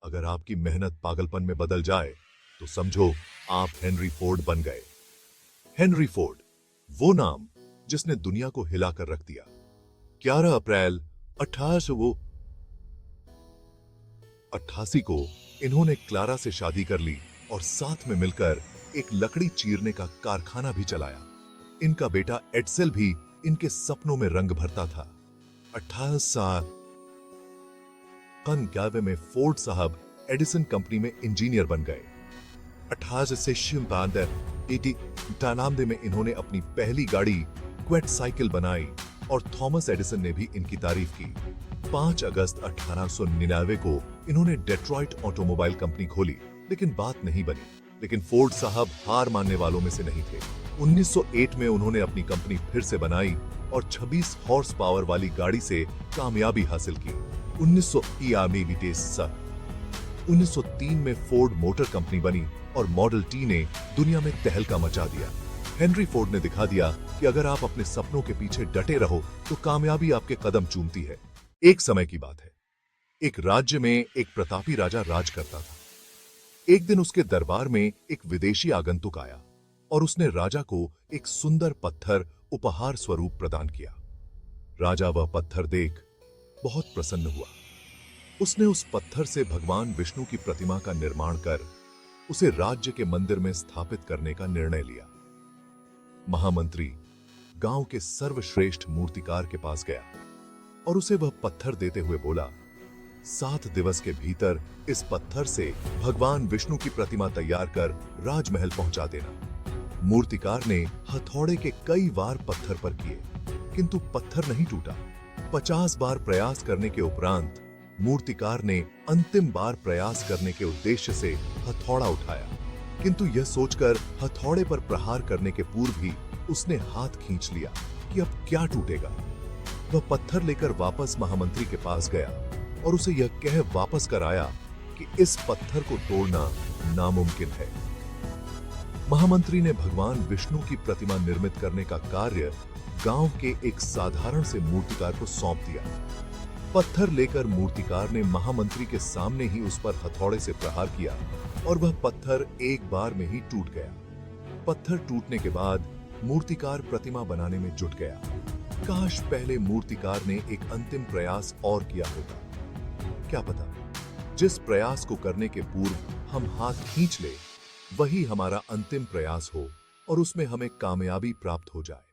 अगर आपकी मेहनत पागलपन में बदल जाए तो समझो आप हेनरी फोर्ड बन गए। हेनरी फोर्ड, वो नाम जिसने दुनिया को हिलाकर रख दिया। 11 अप्रैल 1888 को इन्होंने क्लारा से शादी कर ली और साथ में मिलकर एक लकड़ी चीरने का कारखाना भी चलाया। इनका बेटा एड्सेल भी इनके सपनों में रंग भरता था। 18 साल 1991 में फोर्ड साहब एडिसन कंपनी में इंजीनियर बन गए। 1893 में इन्होंने अपनी पहली गाड़ी क्वेट साइकिल बनाई और थॉमस एडिसन ने भी इनकी तारीफ की। 5 अगस्त 1899 को इन्होंने डेट्रॉइट ऑटोमोबाइल कंपनी खोली, लेकिन बात नहीं बनी। लेकिन फोर्ड साहब हार मानने वालों में से नहीं थे। 1908 में उन्होंने अपनी कंपनी फिर से बनाई और 26 हॉर्स पावर वाली गाड़ी से कामयाबी हासिल की। 1903 में फोर्ड मोटर कंपनी बनी और मॉडल टी ने दुनिया में तहलका मचा दिया। हेनरी फोर्ड ने दिखा दिया कि अगर आप अपने सपनों के पीछे डटे रहो तो कामयाबी आपके कदम चूमती है। एक समय की बात है, एक राज्य में एक प्रतापी राजा राज करता था। एक दिन उसके दरबार में एक विदेशी आगंतुक आया और उसने राजा को एक सुंदर पत्थर उपहार स्वरूप प्रदान किया। राजा वह पत्थर देख बहुत प्रसन्न हुआ। उसने उस पत्थर से भगवान विष्णु की प्रतिमा का निर्माण कर उसे राज्य के मंदिर में स्थापित करने का निर्णय लिया। महामंत्री गांव के सर्वश्रेष्ठ मूर्तिकार के पास गया और उसे वह पत्थर देते हुए बोला, 7 दिवस के भीतर इस पत्थर से भगवान विष्णु की प्रतिमा तैयार कर राजमहल पहुंचा देना। मूर्तिकार ने हथौड़े के कई वार पत्थर पर किए, किंतु पत्थर नहीं टूटा। 50 बार प्रयास करने के उपरांत मूर्तिकार ने अंतिम बार प्रयास करने के उद्देश्य से हथौड़ा उठाया, किंतु यह सोचकर हथौड़े पर प्रहार करने के पूर्व ही उसने हाथ खींच लिया कि अब क्या टूटेगा। वह पत्थर लेकर वापस महामंत्री के पास गया और उसे यह कह वापस कर आया कि इस पत्थर को तोड़ना नामुमकिन है। महामंत्री ने भगवान विष्णु की प्रतिमा निर्मित करने का कार्य गांव के एक साधारण से मूर्तिकार को सौंप दिया। पत्थर लेकर मूर्तिकार ने महामंत्री के सामने ही उस पर हथौड़े से प्रहार किया और वह पत्थर एक बार में ही टूट गया। पत्थर टूटने के बाद मूर्तिकार प्रतिमा बनाने में जुट गया। काश पहले मूर्तिकार ने एक अंतिम प्रयास और किया होता। क्या पता, जिस प्रयास को करने के पूर्व हम हाथ खींच ले, वही हमारा अंतिम प्रयास हो और उसमें हमें कामयाबी प्राप्त हो जाए।